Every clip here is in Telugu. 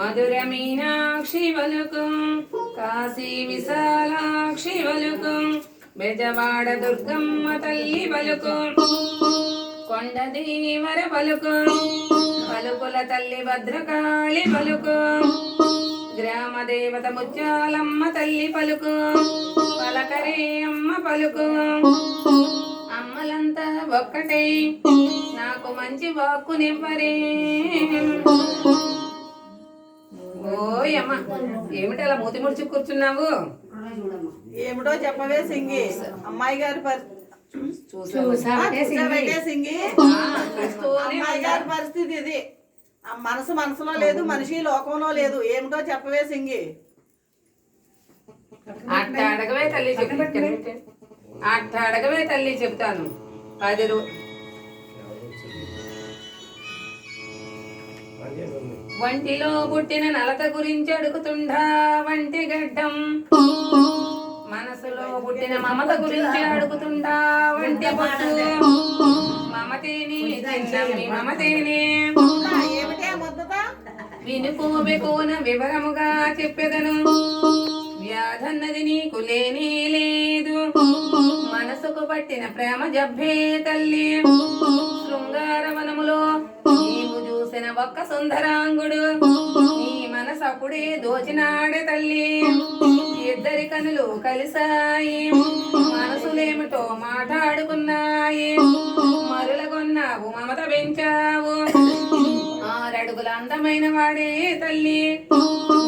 మధుర మీనాక్షి వలుకు కాశీ విశాలాక్షి వలుకు బెజవాడ దుర్గమ్మ తల్లి వలుకు కొండ దీవర పలుకు పలుకుల తల్లి భద్రకాళి పలుకు గ్రామ దేవత ముత్యాలమ్మ తల్లి పలుకు పలకరే అమ్మ పలుకు అమ్మలంతా ఒక్కటే నాకు మంచి వాక్కునివ్వరే. ఓయమ్మ ఏమిటి అలా మూతి ముడిచి కూర్చున్నావు? ఏమిటో చెప్పవే సింగి. అమ్మాయి గారి పరిస్థితి ఇది. మనసులో లేదు, మనిషి లోకంలో లేదు. ఏమిటో చెప్పవే సింగి. అట్ట అడగవే తల్లి అట్ట అడగవే తల్లి చెప్తాను. 10 వంటిలో పుట్టిన నలత గురించి అడుగుతుండా వంటి గడ్డం, మనసులో పుట్టిన మమత గురించి అడుగుతుండా వంటి పట్టు, మమతేని చిన్నమ్మి మమతేనే వినుకోబెకోన వివరముగా చెప్పెదను. వ్యాధన్నది నీకు లేనే లేదు, మనసుకు పట్టిన ప్రేమ జబ్బే తల్లి. శృంగారవనములో నీవు చూసిన ఒక్క సుందరాంగుడు నీ మనసు అప్పుడే దోచినాడే తల్లి. ఇద్దరి కనులు కలిసాయి, మనసులేమిటో మాట్లాడుకున్నాయి. మరులగొన్నావు మమత పెంచావు, 6 అడుగుల అందమైన వాడే తల్లి.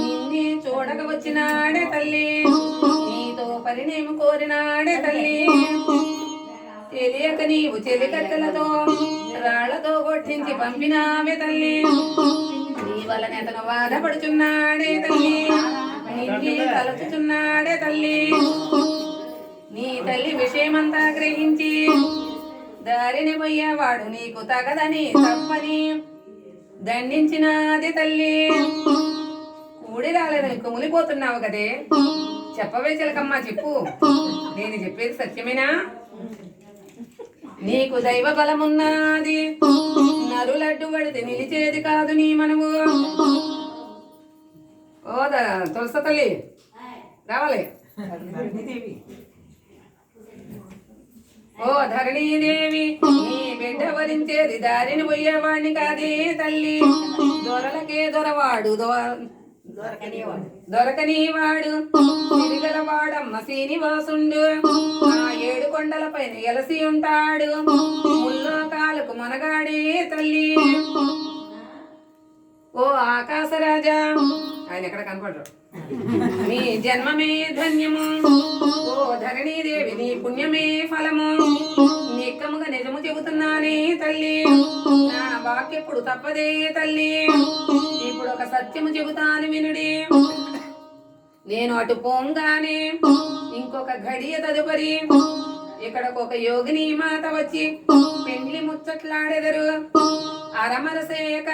నిన్నే చూడక వచ్చినాడే తల్లి, నీతో పరిణేమ కోరినాడే తల్లి. తెలియక నీవు చెలికత్తెలతో రాళ్లతో కొట్టించి పంపినావే తల్లి. నీ వలన అతను బాధపడుచున్నాడే తల్లి, నిన్నే తలచుచున్నాడే తల్లి. నీ తల్లి విషయమంతా గ్రహించి దారిని పోయేవాడు నీకు తగదని తప్పని దండించినాది తల్లి. కూడి రాలేదని కుమిలిపోతున్నావు కదే, చెప్పవే చిలకమ్మ చెప్పు. నేను చెప్పేది సత్యమేనా? నీకు దైవ బలమున్నది, నరులడ్డు పడితే నిలిచేది కాదు నీ మనము. ఓ తులస తల్లి రావాలి. ఓ ధరణీదేవి, నీ బిడ్డ వరించేది దారిని పోయేవాడిని కాదే తల్లి. దొరలకే దొరవాడు దొరకనివాడు తిరిగలవాడమ్మ శ్రీనివాసుండు. ఆ 7 కొండల పైన ఎలసి ఉంటాడు, ముల్లోకాలకు మనగాడే తల్లి. ఓ ఆకాశరాజా, ఆయన ఎక్కడ కనపడరు, నీ జన్మమే ధన్యము. ఓ ధరణీదేవి, నీ పుణ్యమే ఫలము. నిక్కముగా నిజము చెబుతున్నానే తల్లి, నా వాక్యప్పుడు తప్పదే తల్లి. ఇప్పుడు ఒక సత్యము చెబుతాను వినుడి. నేను అటు పోంగానే ఇంకొక ఘడియ తదుపరి ఇక్కడకు ఒక యోగిని మాత వచ్చి పెండ్లి ముచ్చట్లాడెదరు. అరమరసేయక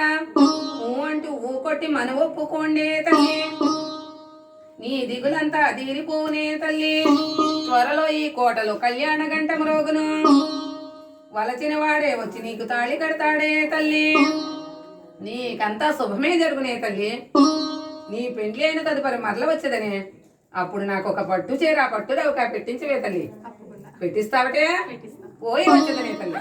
అంటూ ఊకొట్టి మన ఒప్పుకోండే తల్లి. నీ దిగులంతా తీరిపోనే తల్లి. త్వరలో ఈ కోటలో కళ్యాణ గంట మ్రోగును. వలచిన వాడే వచ్చి నీకు తాళి కడతాడే తల్లి. నీకంతా శుభమే జరుగునే తల్లి. నీ పెండ్లి అయిన తదుపరి మరల వచ్చేదనే. అప్పుడు నాకు ఒక పట్టు చీర, ఆ పట్టు రవిక పెట్టించవే తల్లి. పెట్టిస్తావటే? పోయి వచ్చేదనే తల్లి.